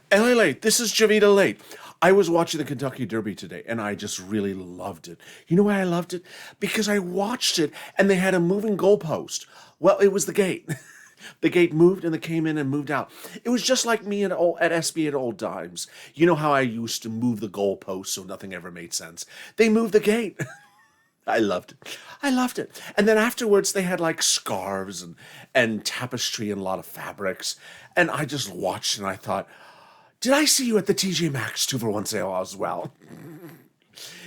LALATE, this is JOVITALATE. I was watching the Kentucky Derby today and I just really loved it. You know why I loved it? Because I watched it and they had a moving goalpost. Well, it was the gate. The gate moved and they came in and moved out. It was just like me at SB at old times. You know how I used to move the goalpost so nothing ever made sense? They moved the gate. I loved it. I loved it. And then afterwards, they had like scarves and tapestry and a lot of fabrics. And I just watched and I thought, did I see you at the TJ Maxx 2-for-1 sale as well?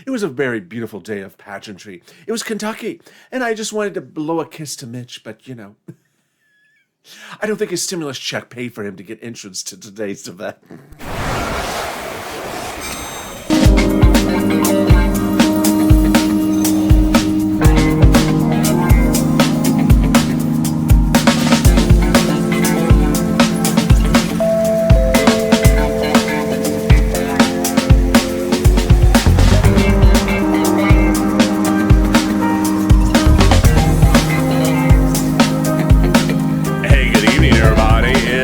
It was a very beautiful day of pageantry. It was Kentucky. And I just wanted to blow a kiss to Mitch, but you know, I don't think his stimulus check paid for him to get entrance to today's event.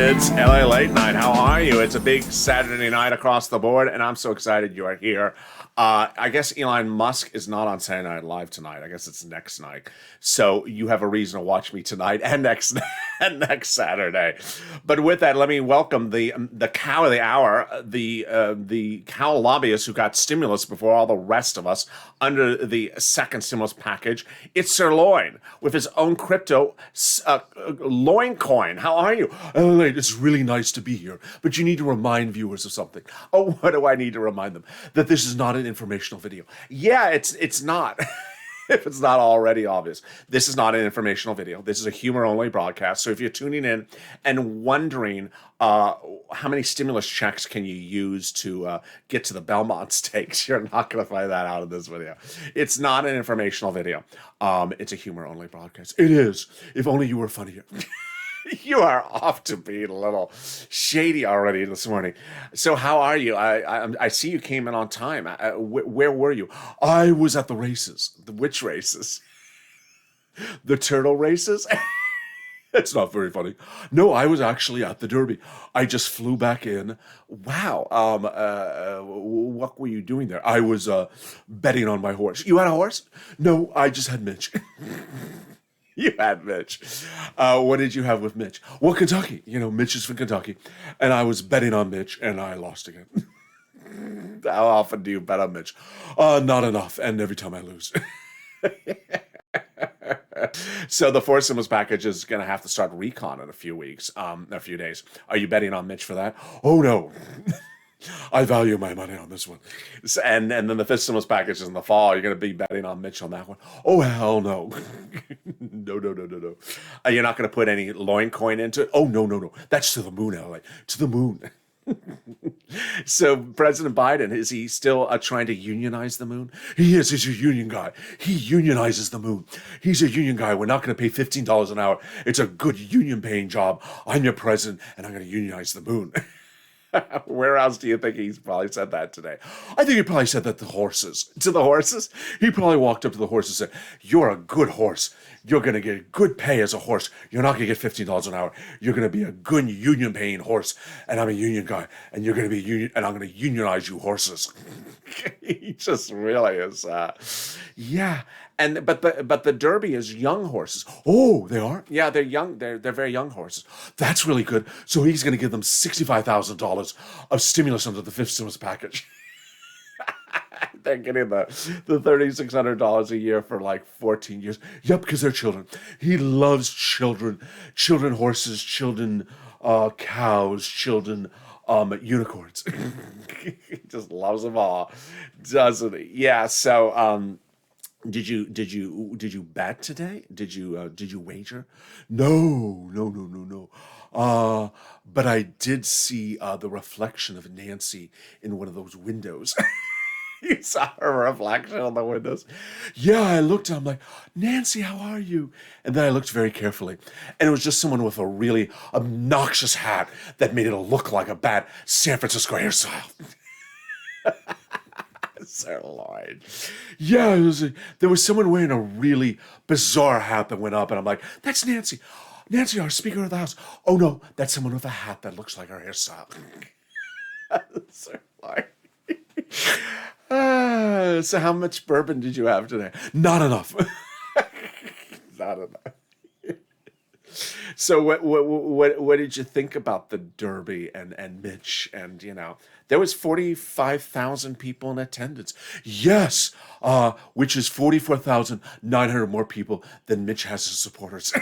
It's LA Late Night. How are you? It's a big Saturday night across the board, and I'm so excited you are here. I guess Elon Musk is not on Saturday Night Live tonight. I guess it's next night. So you have a reason to watch me tonight and next and next Saturday. But with that, let me welcome the cow of the hour, the cow lobbyist who got stimulus before all the rest of us under the second stimulus package. It's SIRLOIN with his own crypto loin coin. How are you? Oh, it's really nice to be here, but you need to remind viewers of something. Oh, what do I need to remind them? That this is not an informational video. Yeah, it's not. If it's not already obvious, this is not an informational video. This is a humor-only broadcast. So if you're tuning in and wondering how many stimulus checks can you use to get to the Belmont Stakes, you're not going to find that out in this video. It's not an informational video. It's a humor-only broadcast. It is. If only you were funnier. You are off to being a little shady already this morning. So how are you? I see you came in on time. Where were you? I was at the races. Which races? The turtle races? It's not very funny. No, I was actually at the Derby. I just flew back in. Wow. What were you doing there? I was betting on my horse. You had a horse? No, I just had Mitch. You had Mitch. What did you have with Mitch? Well, Kentucky. You know, Mitch is from Kentucky. And I was betting on Mitch, and I lost again. How often do you bet on Mitch? Not enough, and every time I lose. So the four stimulus package is going to have to start recon in a few days. Are you betting on Mitch for that? Oh, no. I value my money on this one. And then the fifth stimulus package is in the fall. You're going to be betting on Mitch on that one. Oh, hell no. No. You're not going to put any loin coin into it? Oh, no. That's to the moon, LA. To the moon. So President Biden, is he still trying to unionize the moon? He is. He's a union guy. He unionizes the moon. He's a union guy. We're not going to pay $15 an hour. It's a good union paying job. I'm your president and I'm going to unionize the moon. Where else do you think he's probably said that today? I think he probably said that to horses. To the horses? He probably walked up to the horse and said, "You're a good horse. You're going to get good pay as a horse. You're not going to get $15 an hour. You're going to be a good union-paying horse, and I'm a union guy, and you're going to be union, and I'm going to unionize you horses." He just really is. Yeah. But the Derby is young horses. Oh, they are? Yeah, they're young. They're very young horses. That's really good. So he's going to give them $65,000 of stimulus under the fifth stimulus package. They're getting the $3,600 a year for like 14 years. Yep, because they're children. He loves children, horses, cows, unicorns. He just loves them all, doesn't he? Yeah. So, did you bet today? Did you wager? No. But I did see the reflection of Nancy in one of those windows. You saw her reflection on the windows. Yeah, I looked and I'm like, "Nancy, how are you?" And then I looked very carefully, and it was just someone with a really obnoxious hat that made it look like a bad San Francisco hairstyle. SIRLOIN. Yeah, there was someone wearing a really bizarre hat that went up, and I'm like, "That's Nancy. Nancy, our Speaker of the House." Oh no, that's someone with a hat that looks like her hairstyle. Sirloin. So how much bourbon did you have today? Not enough. Not enough. So what did you think about the Derby and Mitch? And there was 45,000 people in attendance. Yes, which is 44,900 more people than Mitch has as supporters.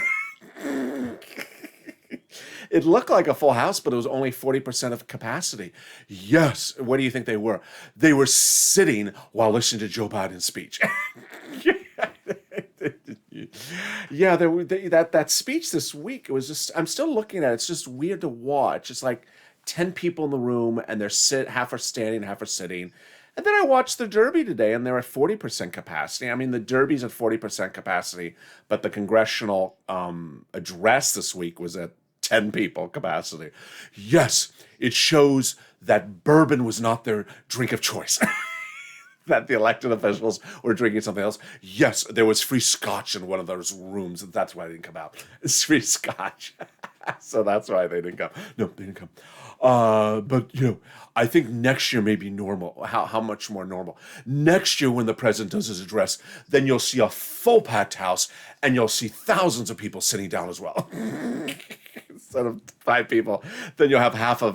It looked like a full house, but it was only 40% of capacity. Yes. What do you think they were? They were sitting while listening to Joe Biden's speech. Yeah, that speech this week, it was just, I'm still looking at it. It's just weird to watch. It's like 10 people in the room and half are standing, half are sitting. And then I watched the Derby today and they're at 40% capacity. I mean, the Derby's at 40% capacity, but the congressional address this week was at 10 people capacity. Yes, it shows that bourbon was not their drink of choice. That the elected officials were drinking something else. Yes, there was free scotch in one of those rooms, and that's why they didn't come out. It's free scotch. So that's why they didn't come. No, they didn't come. But, I think next year may be normal. How much more normal? Next year when the president does his address, then you'll see a full packed house, and you'll see thousands of people sitting down as well. Instead of 5 people, then you'll have half of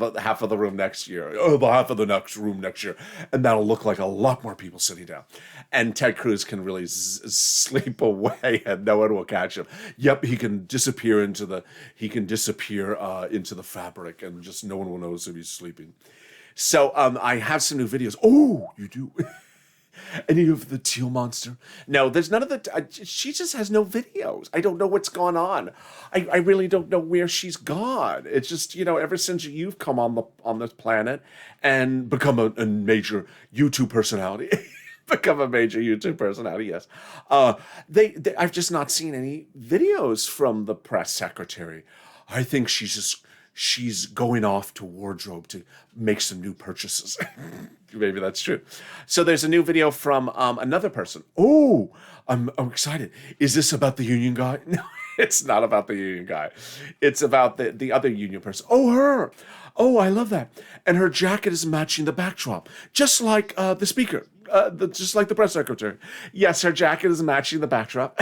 the room next year, the half of the next room next year, and that'll look like a lot more people sitting down. And Ted Cruz can really sleep away, and no one will catch him. Yep, he can disappear into the fabric, and just no one will notice if he's sleeping. So I have some new videos. Oh, you do. Any of the teal monster? No, there's none of the. She just has no videos. I don't know what's gone on. I really don't know where she's gone. It's just ever since you've come on this planet and become a major YouTube personality, Yes, I've just not seen any videos from the press secretary. I think she's going off to wardrobe to make some new purchases. Maybe that's true. So there's a new video from another person. Oh, I'm excited. Is this about the union guy? No, it's not about the union guy. It's about the other union person. Oh, her. Oh, I love that. And her jacket is matching the backdrop, just like the speaker, just like the press secretary. Yes, her jacket is matching the backdrop.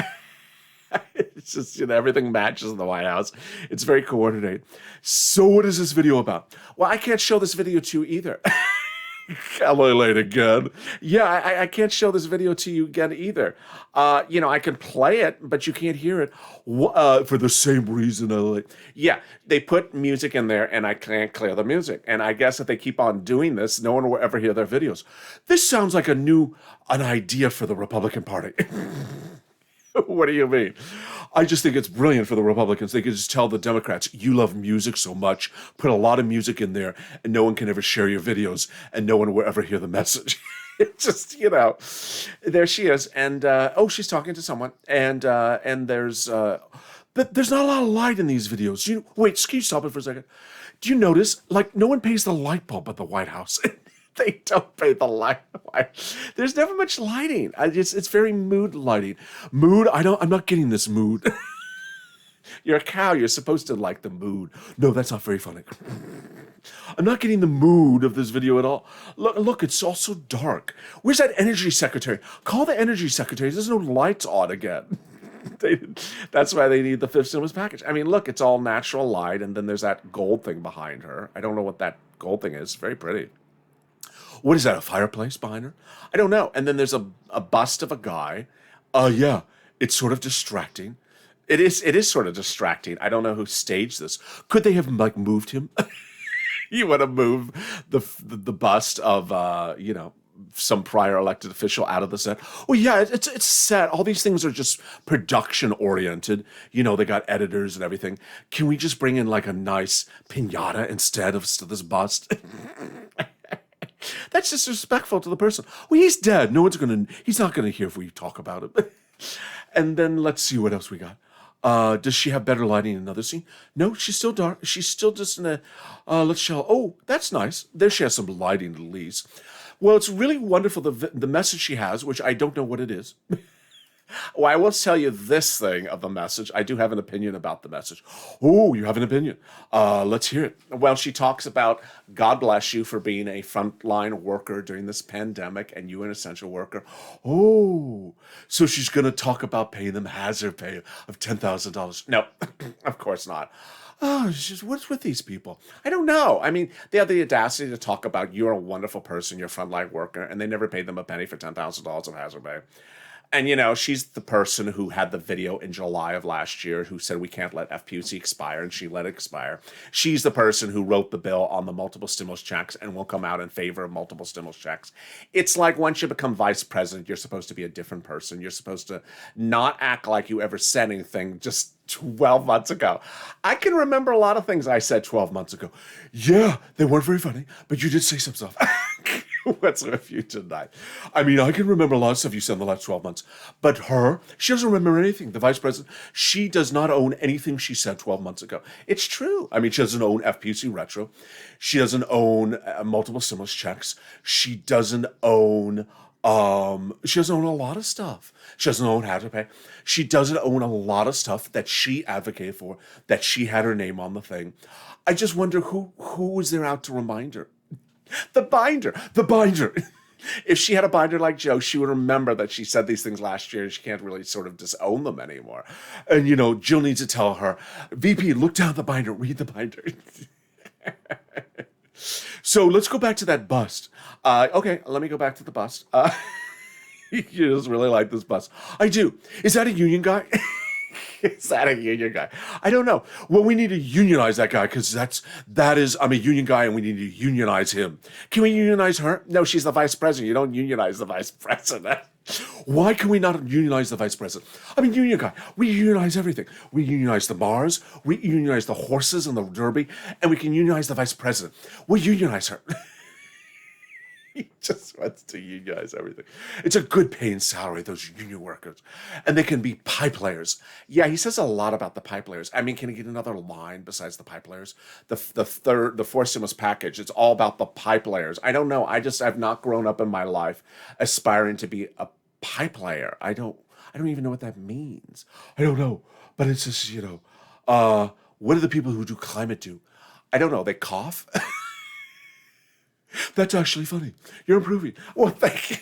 It's just, everything matches in the White House. It's very coordinated. So what is this video about? Well, I can't show this video to you either. LALATE again. Yeah, I can't show this video to you again either. I can play it, but you can't hear it for the same reason. Yeah, they put music in there, and I can't clear the music. And I guess if they keep on doing this, no one will ever hear their videos. This sounds like an idea for the Republican Party. What do you mean? I just think it's brilliant for the Republicans. They could just tell the Democrats, you love music so much, put a lot of music in there, and no one can ever share your videos, and no one will ever hear the message. It's just, there she is, and she's talking to someone, and there's but there's not a lot of light in these videos. Wait, can you stop it for a second? Do you notice, no one pays the light bulb at the White House? They don't pay the light. There's never much lighting. It's very mood lighting. Mood. I'm not getting this mood. You're a cow. You're supposed to like the mood. No, that's not very funny. I'm not getting the mood of this video at all. Look, it's all so dark. Where's that energy secretary? Call the energy secretary. There's no lights on again. That's why they need the fifth stimulus package. I mean, look, it's all natural light, and then there's that gold thing behind her. I don't know what that gold thing is. Very pretty. What is that, a fireplace behind her? I don't know. And then there's a bust of a guy. Yeah, it's sort of distracting. It is sort of distracting. I don't know who staged this. Could they have moved him? You want to move the bust of some prior elected official out of the set? Well, yeah, it's set. All these things are just production oriented. They got editors and everything. Can we just bring in a nice piñata instead of this bust? That's disrespectful to the person. Well, he's dead. He's not gonna hear if we talk about it. And then let's see what else we got. Does she have better lighting in another scene? No, she's still dark. She's still just in a, let's show. Oh, that's nice. There she has some lighting at least. Well, it's really wonderful, the message she has, which I don't know what it is. Well, I will tell you this thing of the message. I do have an opinion about the message. Oh, you have an opinion. Let's hear it. Well, she talks about God bless you for being a frontline worker during this pandemic and you an essential worker. Oh, so she's going to talk about paying them hazard pay of $10,000. No, of course not. Oh, it's just, what's with these people? I don't know. I mean, they have the audacity to talk about you're a wonderful person, you're a frontline worker, and they never paid them a penny for $10,000 of hazard pay. And, she's the person who had the video in July of last year who said we can't let FPUC expire, and she let it expire. She's the person who wrote the bill on the multiple stimulus checks and will come out in favor of multiple stimulus checks. It's like once you become vice president, you're supposed to be a different person. You're supposed to not act like you ever said anything just 12 months ago. I can remember a lot of things I said 12 months ago. Yeah, they weren't very funny, but you did say some stuff. What's with you tonight? I mean, I can remember a lot of stuff you said in the last 12 months, but she doesn't remember anything. The vice president, she does not own anything she said 12 months ago. It's true. I mean, she doesn't own FPUC Retro. She doesn't own multiple stimulus checks. She doesn't own a lot of stuff. She doesn't own how to pay. She doesn't own a lot of stuff that she advocated for, that she had her name on the thing. I just wonder who was there out to remind her. The binder. If she had a binder like Joe, she would remember that she said these things last year and she can't really sort of disown them anymore. And, Jill needs to tell her, VP, look down the binder, read the binder. So let's go back to that bust. Okay, let me go back to the bust. You just really like this bust. I do. Is that a union guy? Is that a union guy? I don't know. Well, we need to unionize that guy because I'm a union guy and we need to unionize him. Can we unionize her? No, she's the vice president. You don't unionize the vice president. Why can we not unionize the vice president? I'm a union guy. We unionize everything. We unionize the bars. We unionize the horses and the derby. And we can unionize the vice president. We'll unionize her. He just wants to unionize everything. It's a good paying salary, those union workers. And they can be pipe players. Yeah, he says a lot about the pipe players. I mean, can he get another line besides the pipe players? The fourth stimulus package, it's all about the pipe players. I don't know. I've not grown up in my life aspiring to be a pipe player. I don't even know what that means. I don't know. But it's just, what do the people who do climate do? I don't know. They cough. That's actually funny. You're improving. Well, thank you.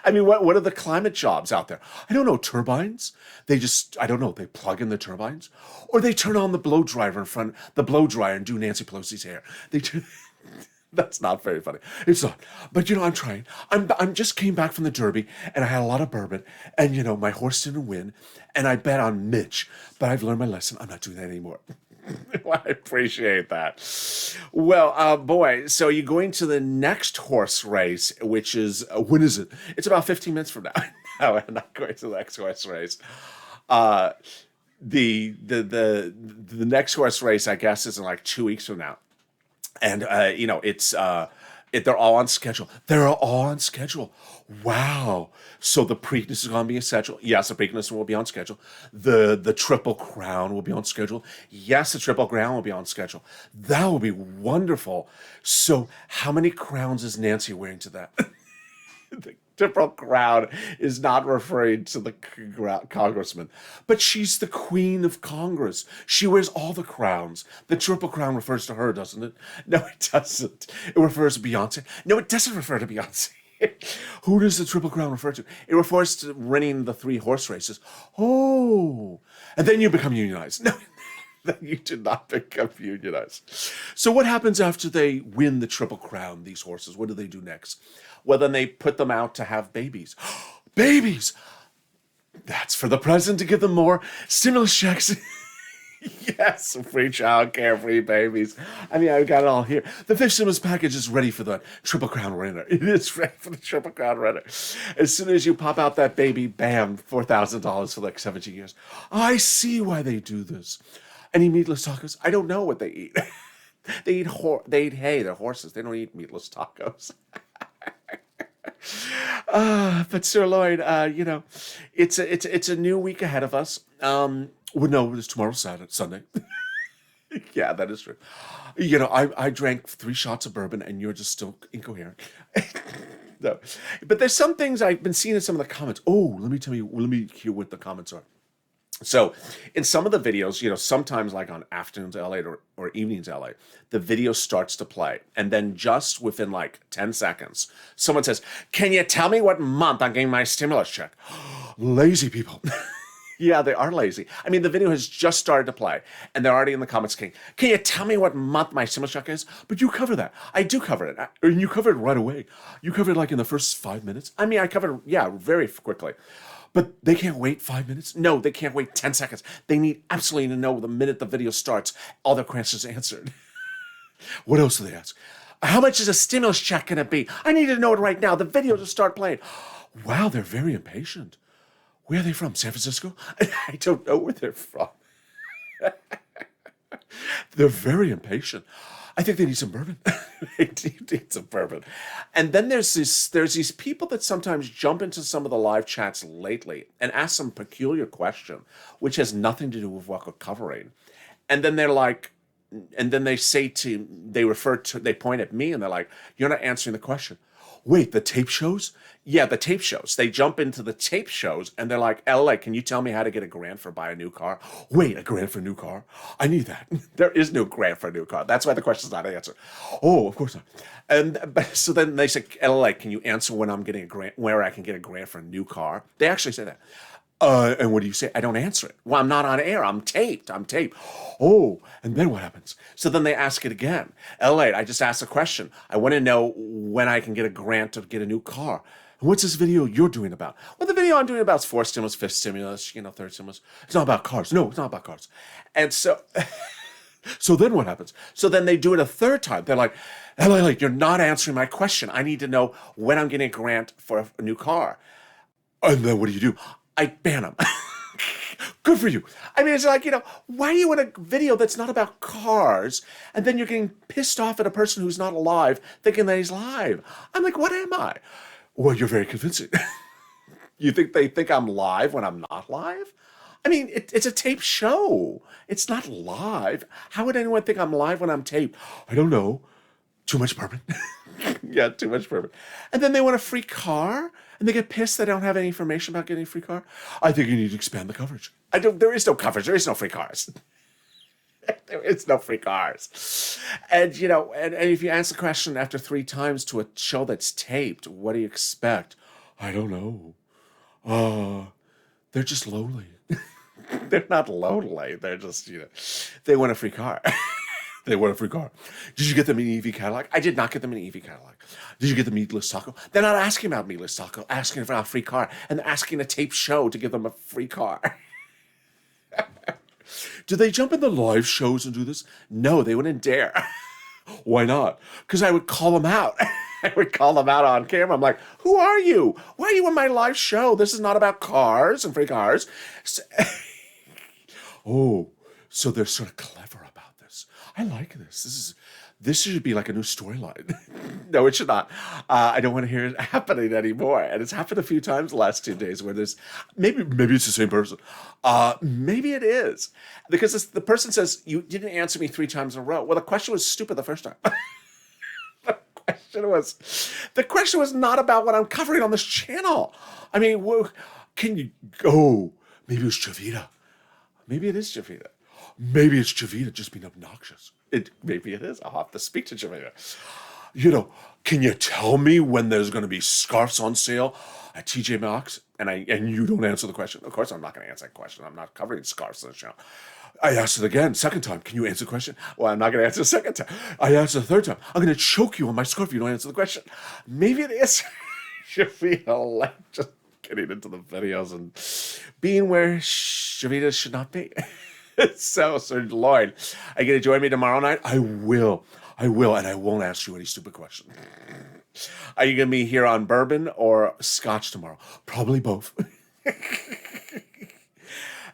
I mean, what are the climate jobs out there? I don't know. Turbines? They plug in the turbines? Or they turn on the blow dryer and do Nancy Pelosi's hair. That's not very funny. It's not. But, I'm trying. I'm just came back from the Derby, and I had a lot of bourbon, and, my horse didn't win, and I bet on Mitch. But I've learned my lesson. I'm not doing that anymore. Well, I appreciate that. Well, boy, so you're going to the next horse race, which is, when is it? It's about 15 minutes from now. No, I'm not going to the next horse race. The next horse race, I guess, is in like 2 weeks from now. And, they're all on schedule. They're all on schedule. Wow. So the Preakness is going to be essential. Yes, the Preakness will be on schedule. The Triple Crown will be on schedule. Yes, the Triple Crown will be on schedule. That will be wonderful. So how many crowns is Nancy wearing to that? The Triple Crown is not referring to the congressman, but she's the queen of Congress. She wears all the crowns. The Triple Crown refers to her, doesn't it? No, it doesn't. It refers to Beyonce. No, it doesn't refer to Beyonce. Who does the Triple Crown refer to? It refers to winning the 3 horse races. Oh, and then you become unionized. No, then you do not become unionized. So what happens after they win the Triple Crown, these horses? What do they do next? Well, then they put them out to have babies. Babies! That's for the president to give them more stimulus checks. Yes, free childcare, free babies. I mean, I've got it all here. The 5th stimulus package is ready for the Triple Crown winner. It is ready for the Triple Crown winner. As soon as you pop out that baby, bam, $4,000 for like 17 years. I see why they do this. Any meatless tacos? I don't know what they eat. They eat hay. They're horses. They don't eat meatless tacos. But Sirloin, it's a new week ahead of us. Well, no, it's tomorrow, Sunday. Yeah, that is true. I drank 3 shots of bourbon, and you're just still incoherent. No. But there's some things I've been seeing in some of the comments. Oh, let me tell you, let me hear what the comments are. So in some of the videos, sometimes like on Afternoons LA or Evenings LA, the video starts to play. And then just within like 10 seconds, someone says, can you tell me what month I'm getting my stimulus check? Lazy people. Yeah, they are lazy. I mean, the video has just started to play, and they're already in the comments saying, can you tell me what month my stimulus check is? But you cover that. I do cover it. And you cover it right away. You cover it like in the first 5 minutes. I mean, I covered, very quickly. But they can't wait 5 minutes? No, they can't wait 10 seconds. They need absolutely to know the minute the video starts, all their questions answered. What else do they ask? How much is a stimulus check going to be? I need to know it right now. The video just start playing. Wow, they're very impatient. Where are they from? San Francisco? I don't know where they're from. They're very impatient. I think they need some bourbon. They need some bourbon. And then there's these people that sometimes jump into some of the live chats lately and ask some peculiar question, which has nothing to do with what we're covering. And then they're like, and then they point at me and they're like, you're not answering the question. Wait, the tape shows? Yeah, the tape shows. They jump into the tape shows and they're like, LA, can you tell me how to get a grant for buy a new car? Wait, a grant for a new car? I need that. There is no grant for a new car. That's why the question's not answered. Oh, of course not. And so then they say, LA, can you answer when I'm getting a grant, where I can get a grant for a new car? They actually say that. And what do you say? I don't answer it. Well, I'm not on air. I'm taped. Oh, and then what happens? So then they ask it again. LA, I just asked a question. I want to know when I can get a grant to get a new car. And what's this video you're doing about? Well, the video I'm doing about is fourth stimulus, fifth stimulus, third stimulus. It's not about cars. No, it's not about cars. And so, so then what happens? So then they do it a third time. They're like, LA, you're not answering my question. I need to know when I'm getting a grant for a new car. And then what do? I ban them. Good for you. I mean, it's like, why are you in a video that's not about cars and then you're getting pissed off at a person who's not alive thinking that he's live? I'm like, what am I? Well, you're very convincing. You think they think I'm live when I'm not live? I mean, it's a taped show. It's not live. How would anyone think I'm live when I'm taped? I don't know. Too much bourbon. Yeah, too much bourbon. And then they want a free car? And they get pissed they don't have any information about getting a free car? I think you need to expand the coverage. There is no coverage. There is no free cars. There is no free cars. And, and if you answer the question after 3 times to a show that's taped, what do you expect? I don't know. They're just lonely. They're not lonely. They're just, they want a free car. They want a free car. Did you get them an EV Cadillac? I did not get them an EV Cadillac. Did you get the meatless taco? They're not asking about meatless taco, asking for a free car, and asking a tape show to give them a free car. Do they jump in the live shows and do this? No, they wouldn't dare. Why not? Because I would call them out. I would call them out on camera. I'm like, who are you? Why are you in my live show? This is not about cars and free cars. Oh, so they're sort of clever about this. I like this. This should be like a new storyline. No, it should not. I don't want to hear it happening anymore. And it's happened a few times the last 2 days where there's maybe it's the same person. Maybe it is, because the person says, you didn't answer me 3 times in a row. Well, the question was stupid the first time. The question was not about what I'm covering on this channel. I mean, can you go? Maybe it was Jovita. Maybe it is Jovita. Maybe it's Jovita just being obnoxious. Maybe it is. I'll have to speak to Jovita. Can you tell me when there's going to be scarves on sale at TJ Maxx? And you don't answer the question. Of course, I'm not going to answer that question. I'm not covering scarves on the channel. I asked it again, second time. Can you answer the question? Well, I'm not going to answer the second time. I asked the third time. I'm going to choke you on my scarf if you don't answer the question. Maybe it is Jovita, just getting into the videos and being where Jovita should not be. So, Lloyd, are you going to join me tomorrow night? I will, and I won't ask you any stupid questions. Are you going to be here on bourbon or scotch tomorrow? Probably both.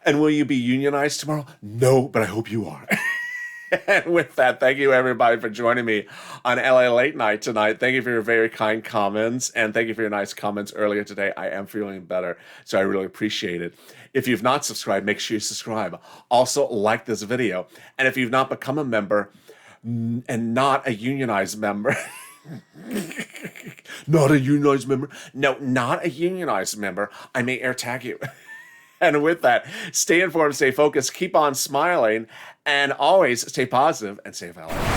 And will you be unionized tomorrow? No, but I hope you are. And with that, thank you, everybody, for joining me on LA Late Night tonight. Thank you for your very kind comments, and thank you for your nice comments earlier today. I am feeling better, so I really appreciate it. If you've not subscribed, make sure you subscribe. Also, like this video. And if you've not become a member and not a unionized member, Not a unionized member. No, not a unionized member. I may air tag you. And with that, stay informed, stay focused, keep on smiling, and always stay positive and stay valid.